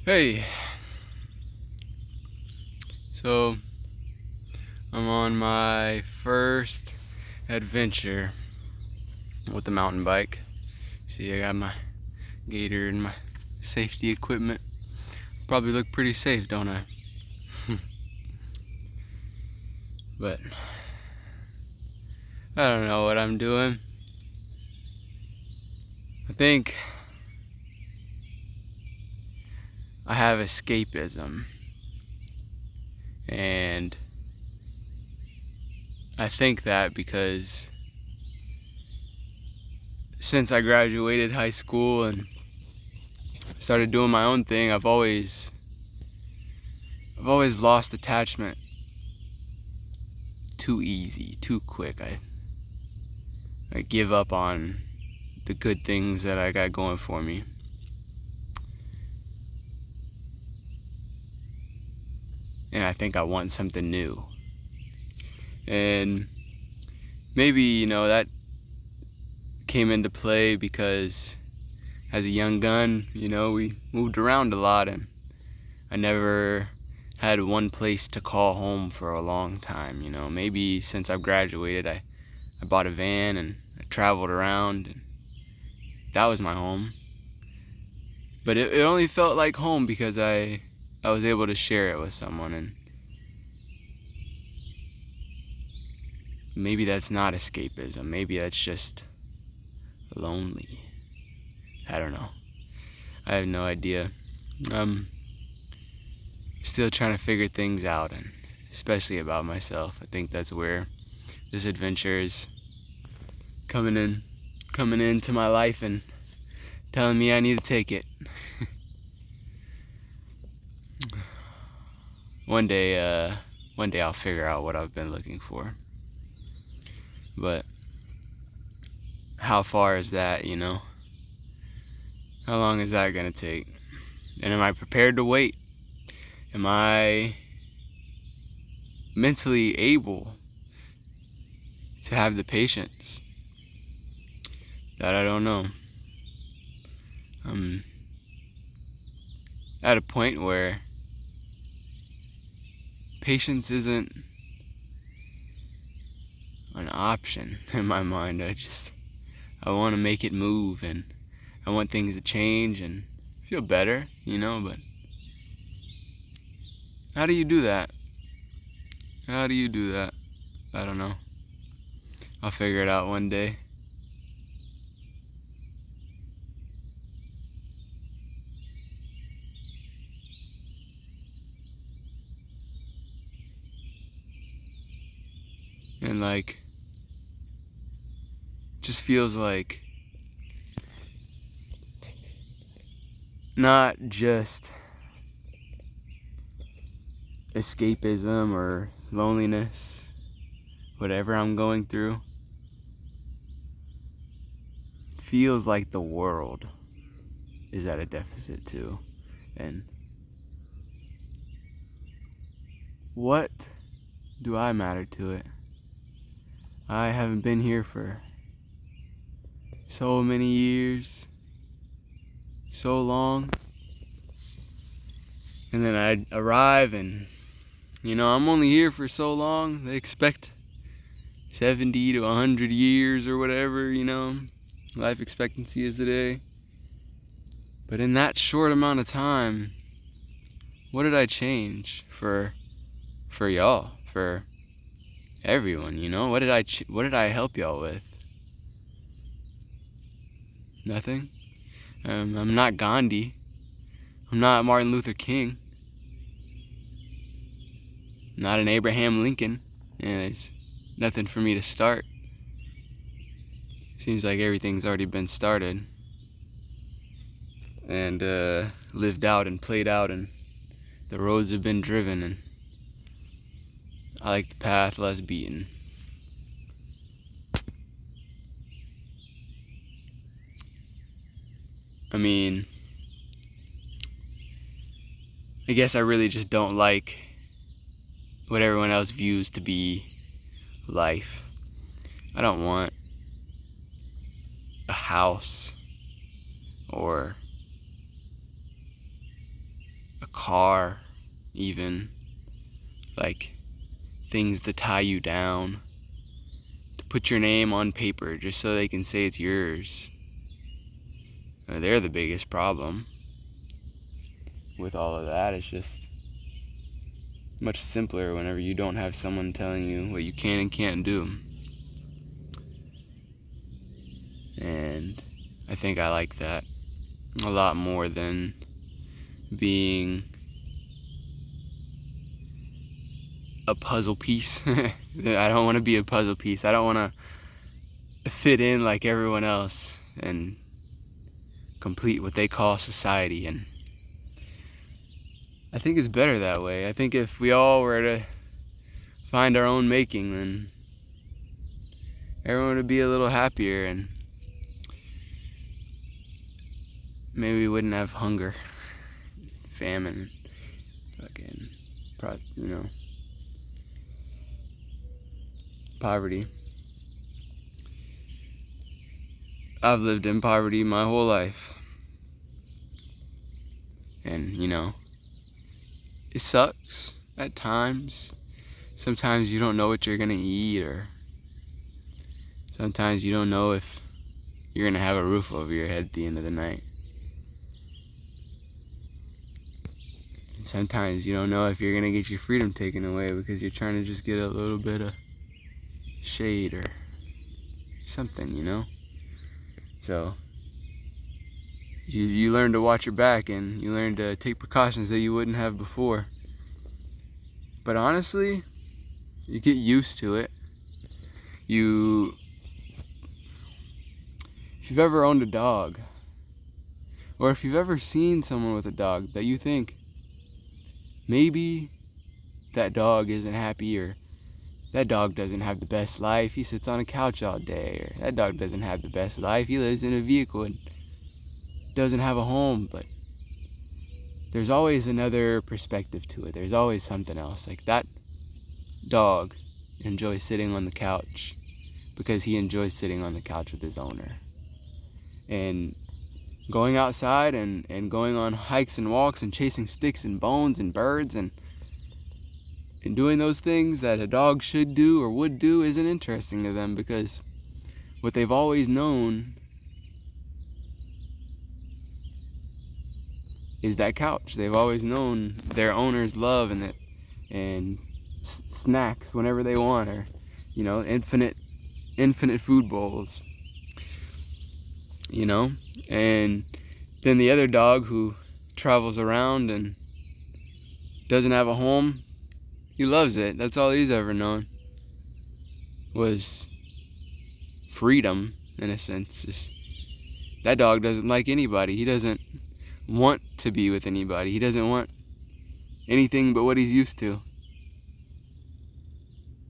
Hey, so I'm on my first adventure with the mountain bike. See, I got my gator and my safety equipment. Probably look pretty safe, don't I? But I don't know what I'm doing. I think I have escapism, and I think that because since I graduated high school and started doing my own thing, I've always lost attachment too easy, too quick. I give up on the good things that I got going for me. And I think I want something new. And maybe, that came into play because as a young gun, we moved around a lot, and I never had one place to call home for a long time. Maybe since I've graduated, I bought a van and I traveled around, and that was my home. But it only felt like home because I was able to share it with someone, and maybe that's not escapism. Maybe that's just lonely. I don't know. I have no idea. I'm still trying to figure things out, and especially about myself. I think that's where this adventure is coming into my life and telling me I need to take it. One day I'll figure out what I've been looking for. But how far is that, How long is that gonna take? And am I prepared to wait? Am I mentally able to have the patience? That I don't know. I'm at a point where patience isn't an option in my mind. I want to make it move, and I want things to change and feel better, but how do you do that? How do you do that? I don't know. I'll figure it out one day. And just feels like not just escapism or loneliness, whatever I'm going through, feels like the world is at a deficit too. And what do I matter to it? I haven't been here for so many years, so long, and then I arrive and I'm only here for so long. They expect 70 to 100 years or whatever, life expectancy is today. But in that short amount of time, what did I change for y'all, for everyone, What did I help y'all with? Nothing. I'm not Gandhi. I'm not Martin Luther King. I'm not an Abraham Lincoln. And there's nothing for me to start. Seems like everything's already been started and lived out and played out, and the roads have been driven, and I like the path less beaten. I mean, I guess I really just don't like what everyone else views to be life. I don't want a house or car, even. Like things to tie you down, to put your name on paper just so they can say it's yours. They're the biggest problem with all of that. It's just much simpler whenever you don't have someone telling you what you can and can't do. And I think I like that a lot more than being a puzzle piece. I don't want to be a puzzle piece. I don't want to fit in like everyone else and complete what they call society. And I think it's better that way. I think if we all were to find our own making, then everyone would be a little happier, and maybe we wouldn't have hunger, famine, fucking, poverty. I've lived in poverty my whole life. And, it sucks at times. Sometimes you don't know what you're gonna eat, or sometimes you don't know if you're gonna have a roof over your head at the end of the night. And sometimes you don't know if you're gonna get your freedom taken away because you're trying to just get a little bit of shade or something. So you learn to watch your back, and you learn to take precautions that you wouldn't have before. But honestly, you get used to it. If you've ever owned a dog, or if you've ever seen someone with a dog that you think maybe that dog isn't happy, or that dog doesn't have the best life, he sits on a couch all day, or that dog doesn't have the best life, he lives in a vehicle and doesn't have a home. But there's always another perspective to it. There's always something else. Like, that dog enjoys sitting on the couch because he enjoys sitting on the couch with his owner, and going outside and going on hikes and walks and chasing sticks and bones and birds and doing those things that a dog should do or would do isn't interesting to them, because what they've always known is that couch. They've always known their owner's love and snacks whenever they want, or infinite food bowls, and then the other dog who travels around and doesn't have a home, he loves it. That's all he's ever known was freedom, in a sense. Just, that dog doesn't like anybody. He doesn't want to be with anybody. He doesn't want anything but what he's used to.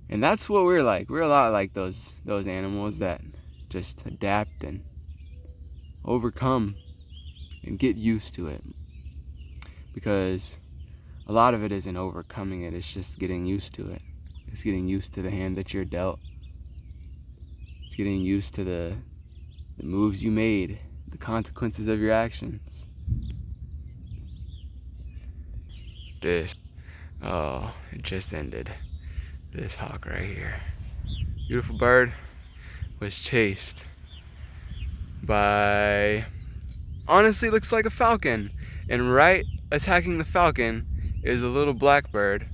And that's what we're like. We're a lot like those animals that just adapt and overcome and get used to it. Because a lot of it isn't overcoming it, it's just getting used to it. It's getting used to the hand that you're dealt. It's getting used to the moves you made, the consequences of your actions. It just ended. This hawk right here. Beautiful bird was chased by, honestly, looks like a falcon. And right attacking the falcon is a little black bird.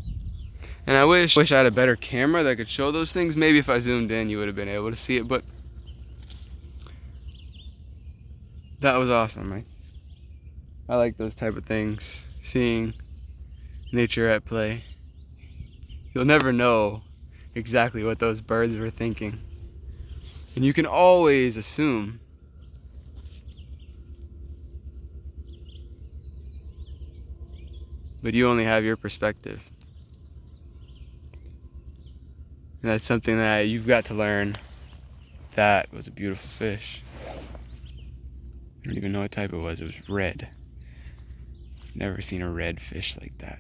And I wish I had a better camera that could show those things. Maybe if I zoomed in, you would have been able to see it. But that was awesome, right? I like those type of things. Seeing nature at play. You'll never know exactly what those birds were thinking. And you can always assume. But you only have your perspective. And that's something that you've got to learn. That was a beautiful fish. I don't even know what type it was. It was red. I've never seen a red fish like that.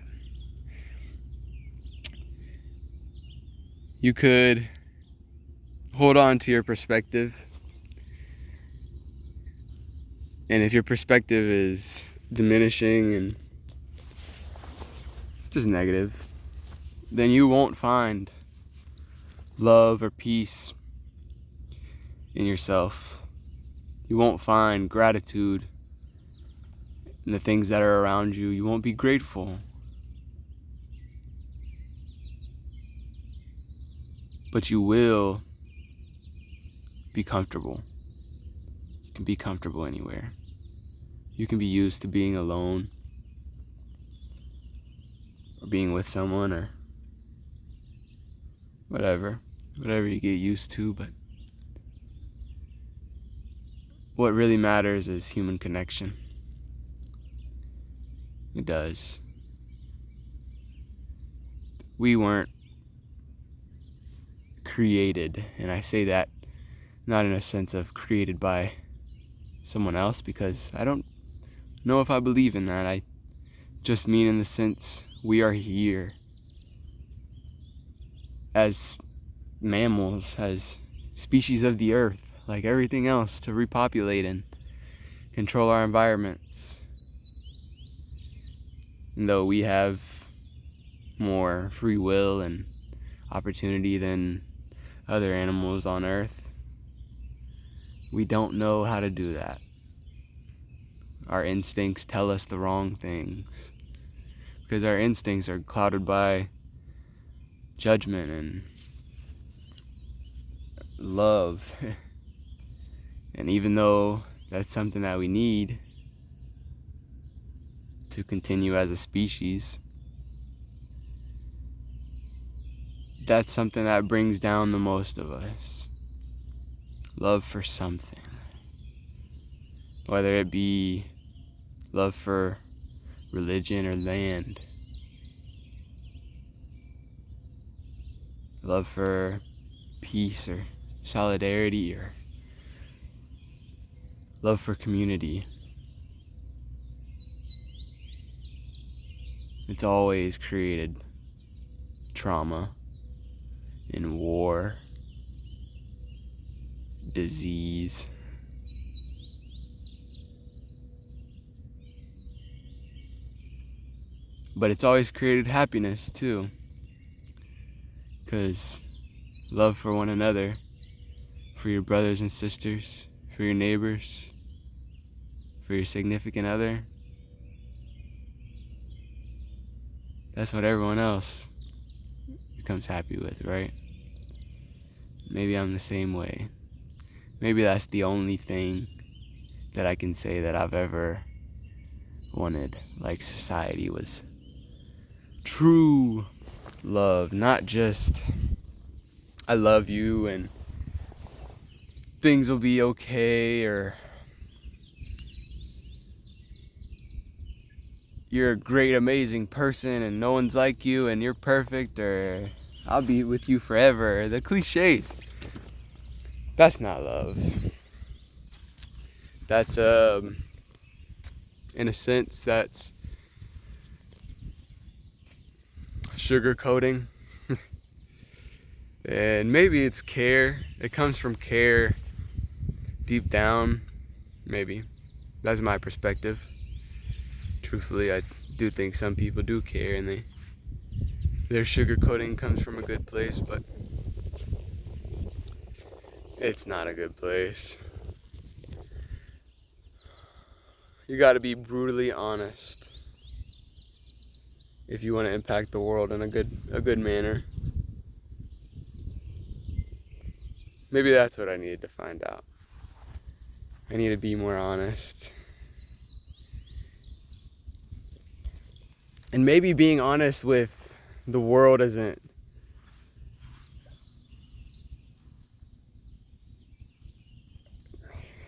You could hold on to your perspective. And if your perspective is diminishing and just negative, then you won't find love or peace in yourself. You won't find gratitude in the things that are around you. You won't be grateful. But you will be comfortable. You can be comfortable anywhere. You can be used to being alone, or being with someone, or whatever you get used to. But what really matters is human connection. It does. We weren't created, and I say that not in a sense of created by someone else, because I don't know if I believe in that. I just mean in the sense we are here as mammals, as species of the earth, like everything else, to repopulate and control our environments. And though we have more free will and opportunity than other animals on earth, we don't know how to do that. Our instincts tell us the wrong things, because our instincts are clouded by judgment and love. And even though that's something that we need to continue as a species, that's something that brings down the most of us. Love for something. Whether it be love for religion or land. Love for peace or solidarity, or love for community. It's always created trauma and war, disease. But it's always created happiness too, because love for one another, for your brothers and sisters, for your neighbors, for your significant other, that's what everyone else becomes happy with, right? Maybe I'm the same way. Maybe that's the only thing that I can say that I've ever wanted, like society, was true love, not just I love you and things will be okay, or you're a great, amazing person and no one's like you and you're perfect, or I'll be with you forever. The cliches. That's not love. That's, in a sense, that's sugarcoating. And maybe it's care. It comes from care deep down. Maybe. That's my perspective. Truthfully, I do think some people do care, and their sugarcoating comes from a good place, but it's not a good place. You gotta be brutally honest if you want to impact the world in a good manner. Maybe that's what I needed to find out. I need to be more honest. And maybe being honest with the world isn't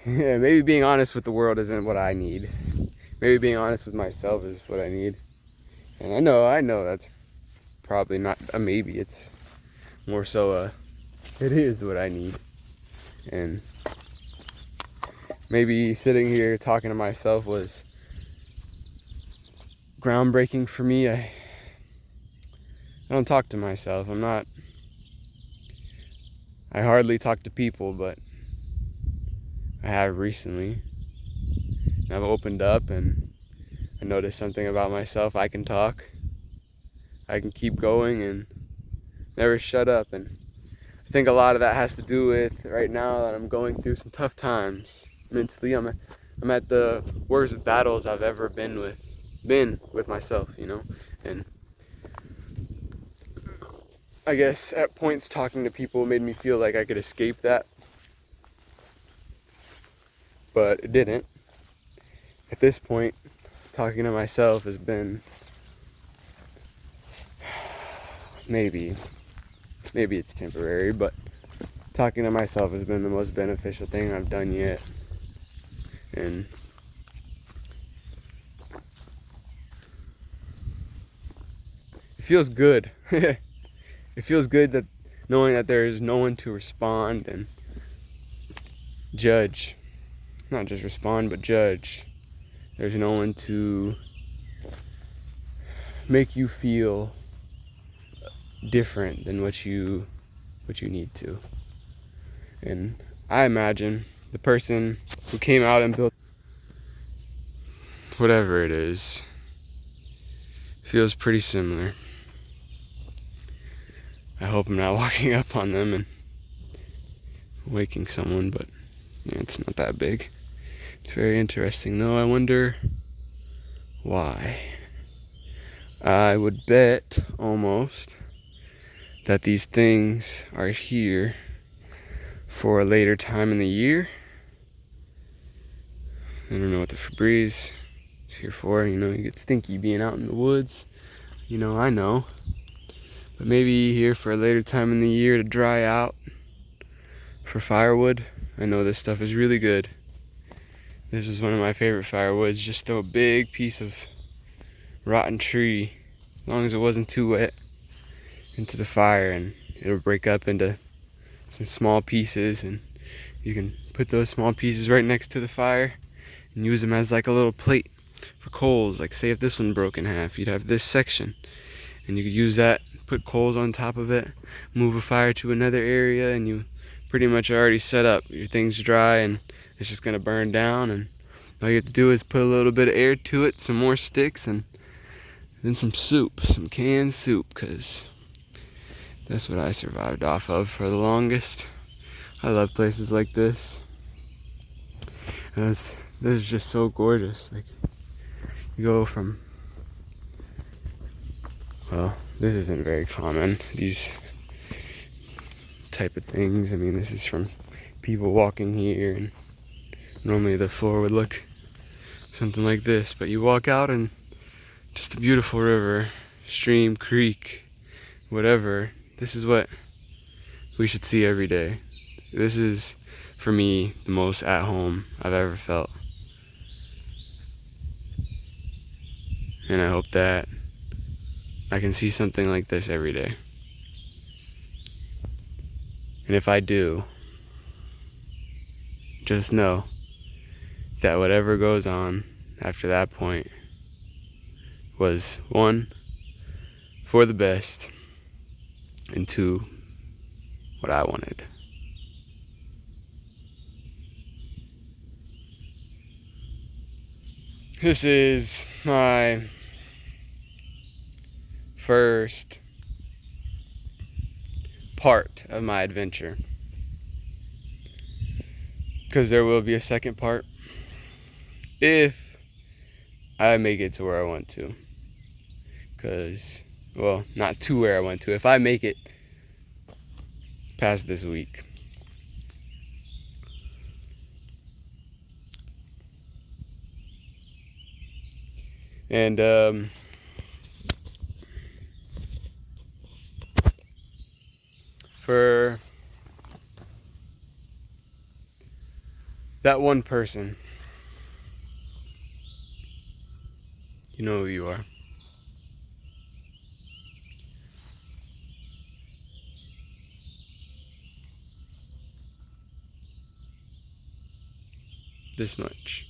maybe being honest with the world isn't what I need. Maybe being honest with myself is what I need. And I know that's probably not a maybe. It's more so it is what I need. And maybe sitting here talking to myself was groundbreaking for me. I don't talk to myself. I hardly talk to people, but I have recently. And I've opened up and I noticed something about myself. I can talk. I can keep going and never shut up. And I think a lot of that has to do with right now that I'm going through some tough times mentally. I'm at the worst battles I've ever been with myself, you know. And I guess at points talking to people made me feel like I could escape that, but it didn't. At this point, talking to myself has been maybe it's temporary, but talking to myself has been the most beneficial thing I've done yet. And it feels good. It feels good that knowing that there is no one to respond and judge. Not just respond, but judge. There's no one to make you feel different than what you need to. And I imagine the person who came out and built whatever it is feels pretty similar. I hope I'm not walking up on them and waking someone, but yeah, it's not that big. It's very interesting though. I wonder why. I would bet almost that these things are here for a later time in the year. I don't know what the Febreze is here for. You know, you get stinky being out in the woods. You know, I know. But maybe here for a later time in the year to dry out for firewood. I know this stuff is really good. This was one of my favorite firewoods. Just throw a big piece of rotten tree, as long as it wasn't too wet, into the fire, and it'll break up into some small pieces, and you can put those small pieces right next to the fire and use them as like a little plate for coals. Like say if this one broke in half, you'd have this section, and you could use that, put coals on top of it, move a fire to another area, and you pretty much are already set up. Your thing's dry and it's just gonna burn down, and all you have to do is put a little bit of air to it, some more sticks, and then some soup, some canned soup, because that's what I survived off of for the longest. I love places like this. And this is just so gorgeous. Like, you go from, well, this isn't very common, these type of things. I mean, this is from people walking here, and normally the floor would look something like this, but you walk out and just a beautiful river, stream, creek, whatever. This is what we should see every day. This is, for me, the most at home I've ever felt. And I hope that I can see something like this every day. And if I do, just know that whatever goes on after that point was, one, for the best, and two, what I wanted. This is my first part of my adventure, because there will be a second part if I make it to where I want to. Because, well, not to where I want to. If I make it past this week. And for that one person, you know who you are. This much.